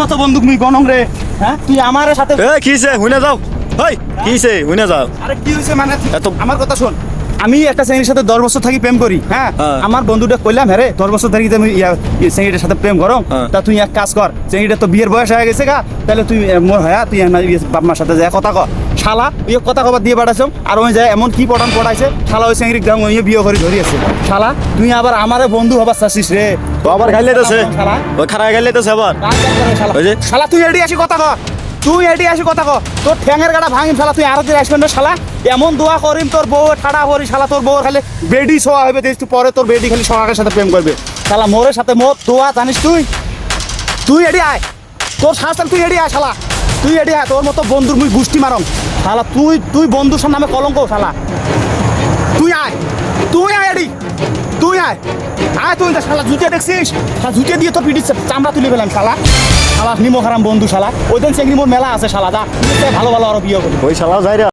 মতো বন্দুক মুই গনং রে। হ্যাঁ তুই আমার সাথে কিছে হুইনা যাও হই কিছে হুইনা যাও। আরে কি হইছে মানে এত আমার কথা শোন। আমি একটা ছেলের সাথে 10 বছর থাকি প্রেম করি। হ্যাঁ আমার বন্ধুটা কইলাম হ্যাঁ রে 10 বছর থাকি তুমি ছেলেটার সাথে প্রেম করো। তা তুই এক কাজ কর, ছেলেটা তো বিয়ের বয়স হয়ে গেছে গা, তাহলে তুই মোর হ্যাঁ তুই বাপ মার সাথে যায় কথা কর। শালা ওই কথা কবার দিয়ে পাঠাইছ আর ওই যায় এমন কি পড়ান পড়াইছে শালা ওই চেংড়ি গ্রাম ওই বিয়ে করে ধরিয়েছে। শালা তুই আবার আমারে বন্ধু হবার চাচ্ছিস রে। তো আবার গাইলেতেছে শালা ওই খারাপ গাইলেতেছে আবার ওই যে শালা তুই এডি আসি কথা কর, তুই এডি আসি কথা কর, তোর ঠ্যাঙের গাড়া ভাঙিম শালা, তুই আর দিন আসবেন না শালা। এমন দোয়া করিম তোর বউ ঠাড়া করি শালা, তোর বউ খালি বেডি শোয়া হবে দেখ, তুই পরে তোর বেডি খালি সোহাগের সাথে প্রেম করবে শালা। মোরের সাথে মোর দোয়া জানিস তুই, তুই এডি আয় তোর শাস্তাল, তুই এডি আয় শালা, তুই এডি আয়। তোর মতো বন্ধুর মুই গুষ্টি মারম শালা, তুই বন্ধুর নামে কলঙ্ক শালা। তুই আয়, তুই আয় এডি, তুই আয় আয় তুই শালা। জুতে দেখছিস জুতে দিয়ে তোর পিটির চামড়া তুলে ফেলাম শালা। শালা নিমো হারাম বন্ধু শালা, ওই দিন চেংড়ি মোর মেলা আছে শালা, যা ভালো ভালো আরো বিয়ে করি। ওই শালা যাই রে।